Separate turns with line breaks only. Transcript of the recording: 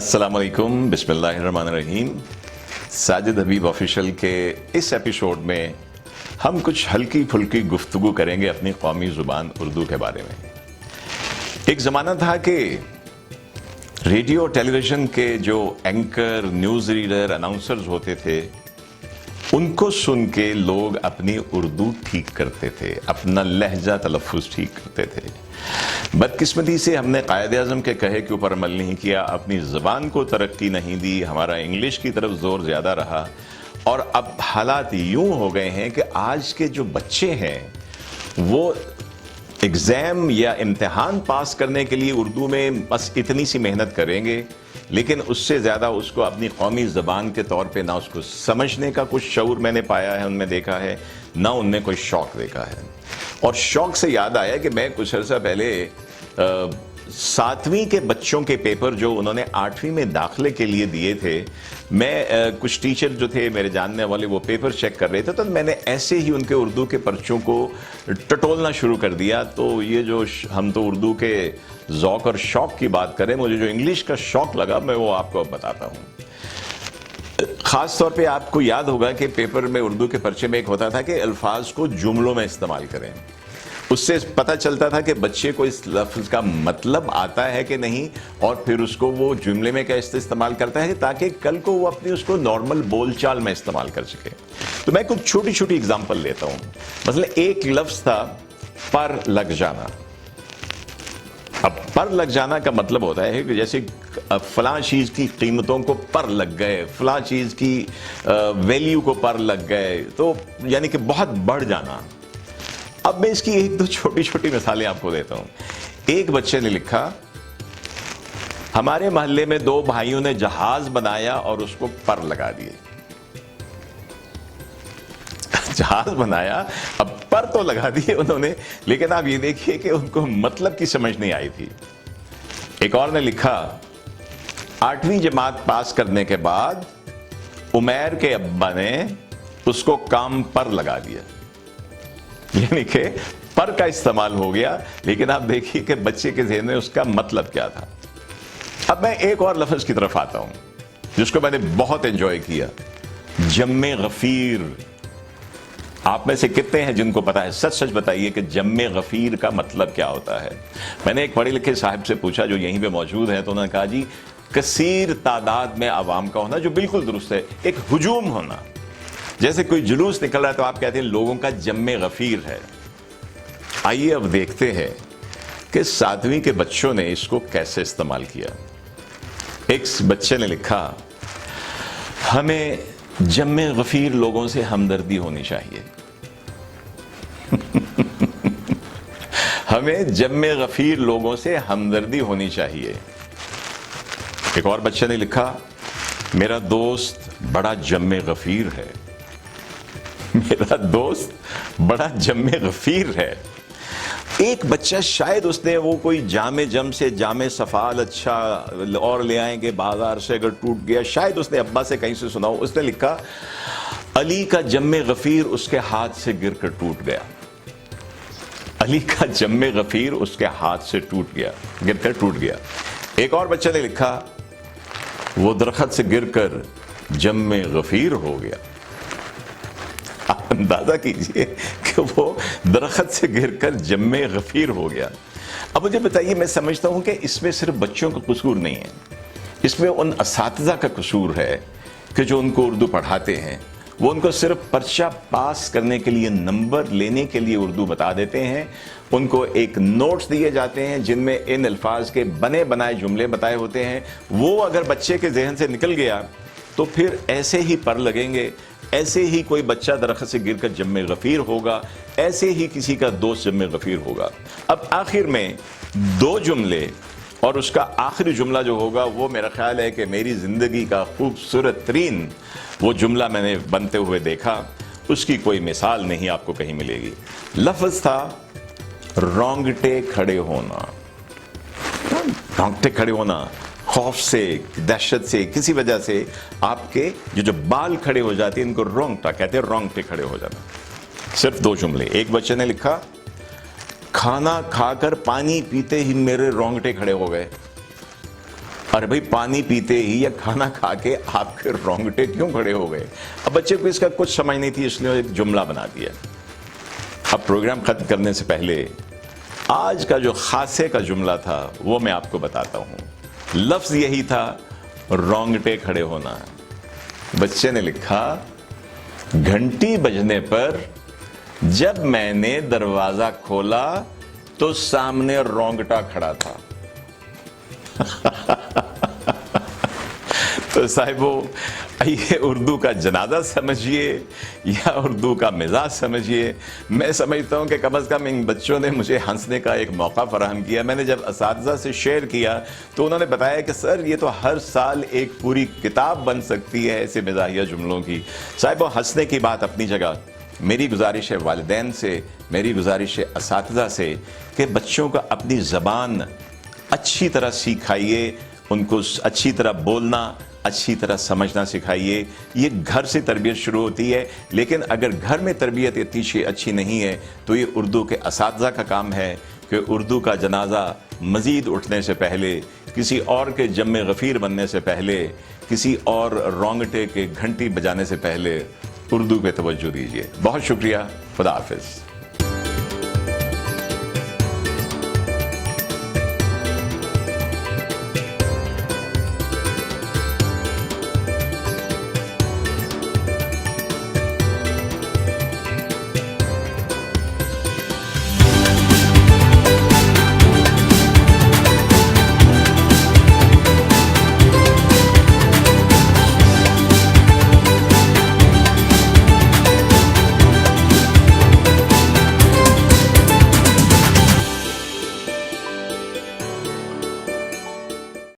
अस्सलाम वालेकुम, बिस्मिल्लाहिर्रहमानिर्रहीम। साजिद हबीब ऑफिशियल के इस एपिसोड में हम कुछ हल्की फुल्की गुफ्तगू करेंगे अपनी कौमी ज़ुबान उर्दू के बारे में। एक ज़माना था कि रेडियो टेलीविज़न के जो एंकर, न्यूज़ रीडर, अनाउंसर्स होते थे, उनको सुन के लोग अपनी उर्दू ठीक करते थे, अपना लहजा तलफ़ुज़ ठीक करते थे। बदकिस्मती से हमने कायद आज़म के कहे के ऊपर अमल नहीं किया, अपनी ज़बान को तरक्की नहीं दी, हमारा इंग्लिश की तरफ ज़ोर ज़्यादा रहा। और अब हालात यूँ हो गए हैं कि आज के जो बच्चे हैं वो एग्ज़ाम या इम्तिहान पास करने के लिए उर्दू में बस इतनी सी मेहनत करेंगे, लेकिन उससे ज़्यादा उसको अपनी कौमी ज़बान के तौर पे ना उसको समझने का कुछ शऊर मैंने पाया है, उनमें देखा है, ना उनमें कोई शौक़ देखा है। और शौक़ से याद आया कि मैं कुछ अर्सा पहले 7वीं के बच्चों के पेपर जो उन्होंने 8वीं में दाखिले के लिए दिए थे, मैं कुछ टीचर जो थे मेरे जानने वाले वो पेपर चेक कर रहे थे, तो मैंने ऐसे ही उनके उर्दू के पर्चों को टटोलना शुरू कर दिया। तो ये जो हम तो उर्दू के ज़ौक़ और शौक़ की बात करें, मुझे जो इंग्लिश का शौक़ लगा मैं वो आपको अब बताता हूँ। ख़ास तौर पे आपको याद होगा कि पेपर में उर्दू के पर्चे में एक होता था कि अल्फाज को जुमलों में इस्तेमाल करें। उससे पता चलता था कि बच्चे को इस लफ्ज़ का मतलब आता है कि नहीं, और फिर उसको वो जुमले में कैसे इस्तेमाल करता है ताकि कल को वो अपनी उसको नॉर्मल बोलचाल में इस्तेमाल कर सके। तो मैं कुछ छोटी छोटी एग्जांपल लेता हूँ। मतलब एक लफ्ज़ था पर लग जाना। अब पर लग जाना का मतलब होता है कि जैसे फलां चीज़ की कीमतों को पर लग गए, फलां चीज़ की वैल्यू को पर लग गए, तो यानी कि बहुत बढ़ जाना। अब मैं इसकी एक दो छोटी छोटी मिसालें आपको देता हूं। एक बच्चे ने लिखा, हमारे मोहल्ले में 2 भाइयों ने जहाज बनाया और उसको पर लगा दिए। जहाज बनाया, अब पर तो लगा दिए उन्होंने, लेकिन आप ये देखिए कि उनको मतलब की समझ नहीं आई थी। एक और ने लिखा, 8वीं जमात पास करने के बाद उमैर के अब्बा ने उसको काम पर लगा दिया। यानी कि पर का इस्तेमाल हो गया, लेकिन आप देखिए कि बच्चे के ज़हन में उसका मतलब क्या था। अब मैं एक और लफ्ज़ की तरफ आता हूं जिसको मैंने बहुत एंजॉय किया, जम्मे गफीर। आप में से कितने हैं जिनको पता है? सच सच बताइए कि जम्मे गफीर का मतलब क्या होता है। मैंने एक पढ़े लिखे साहब से पूछा जो यहीं पे मौजूद है, तो उन्होंने कहा जी, कसीर तादाद में आवाम का होना, जो बिल्कुल दुरुस्त है। एक हुजूम होना, जैसे कोई जुलूस निकल रहा है तो आप कहते हैं लोगों का जम्मे गफीर है। आइए अब देखते हैं कि 7वीं के बच्चों ने इसको कैसे इस्तेमाल किया। एक बच्चे ने लिखा, हमें जम्मे गफीर लोगों से हमदर्दी होनी चाहिए। हमें जम्मे गफीर लोगों से हमदर्दी होनी चाहिए। एक और बच्चे ने लिखा, मेरा दोस्त बड़ा जम्मे गफीर है। मेरा दोस्त बड़ा जम्मे गफीर है। एक बच्चा, शायद उसने वो कोई जामे जम से जामे सफाल अच्छा और ले आएंगे बाजार से अगर टूट गया, शायद उसने अब्बा से कहीं से सुना हो। उसने लिखा, अली का जम्मे गफीर उसके हाथ से गिरकर टूट गया। अली का जम्मे गफीर उसके हाथ से टूट गया, गिरकर टूट गया। एक और बच्चे ने लिखा, वो दरख्त से गिरकर जम्मे गफीर हो गया। आप अंदाजा कीजिए कि वो दरख्त से गिरकर जम्मे गफीर हो गया। अब मुझे बताइए, मैं समझता हूं कि इसमें सिर्फ बच्चों का कसूर नहीं है, इसमें उन असातिज़ा का कसूर है कि जो उनको उर्दू पढ़ाते हैं, वो उनको सिर्फ पर्चा पास करने के लिए, नंबर लेने के लिए उर्दू बता देते हैं। उनको एक नोट्स दिए जाते हैं जिनमें इन अल्फाज के बने बनाए जुमले बताए होते हैं। वो अगर बच्चे के जहन से निकल गया तो फिर ऐसे ही पर लगेंगे, ऐसे ही कोई बच्चा दरख्त से गिरकर जम्मे गफीर होगा, ऐसे ही किसी का दोस्त जम्मे गफीर होगा। अब आखिर में 2 जुमले और उसका आखिरी जुमला जो होगा, वो मेरा ख्याल है कि मेरी ज़िंदगी का खूबसूरत तरीन वो जुमला मैंने बनते हुए देखा, उसकी कोई मिसाल नहीं आपको कहीं मिलेगी। लफ्ज़ था रोंगटे खड़े होना। रोंगटे खड़े होना, खौफ से, दहशत से, किसी वजह से आपके जो बाल खड़े हो जाते हैं, इनको रोंगटा कहते हैं, रोंगटे खड़े हो जाना। सिर्फ 2 जुमले। एक बच्चे ने लिखा, खाना खाकर पानी पीते ही मेरे रोंगटे खड़े हो गए। अरे भाई पानी पीते ही या खाना खा के आपके रोंगटे क्यों खड़े हो गए? अब बच्चे को इसका कुछ समझ नहीं थी, इसलिए एक जुमला बना दिया। अब प्रोग्राम खत्म करने से पहले आज का जो खासे का जुमला था वो मैं आपको बताता हूं। लफ्ज यही था, रोंगटे खड़े होना। बच्चे ने लिखा, घंटी बजने पर जब मैंने दरवाजा खोला तो सामने रोंगटा खड़ा था। तो साहिबो, ये उर्दू का जनाजा समझिए या उर्दू का मिजाज समझिए, मैं समझता हूँ कि कम अज़ कम इन बच्चों ने मुझे हंसने का एक मौका फराहम किया। मैंने जब असातिज़ा से शेयर किया तो उन्होंने बताया कि सर ये तो हर साल एक पूरी किताब बन सकती है ऐसे मिजाहिया जुमलों की। साहिबो, हंसने की बात अपनी जगह, मेरी गुजारिश है वालिदैन से, मेरी गुजारिश है असातिज़ा से कि बच्चों का अपनी ज़बान अच्छी तरह सिखाइए, उनको अच्छी तरह बोलना, अच्छी तरह समझना सिखाइए। ये घर से तरबियत शुरू होती है, लेकिन अगर घर में तरबियत इतनी अच्छी नहीं है तो ये उर्दू के असातिज़ा का काम है कि उर्दू का जनाजा मज़ीद उठने से पहले, किसी और के जम्मे गफ़ीर बनने से पहले, किसी और रोंगटे के घंटी बजाने से पहले उर्दू पे तवज्जो दीजिए। बहुत शुक्रिया, खुदा हाफिज़।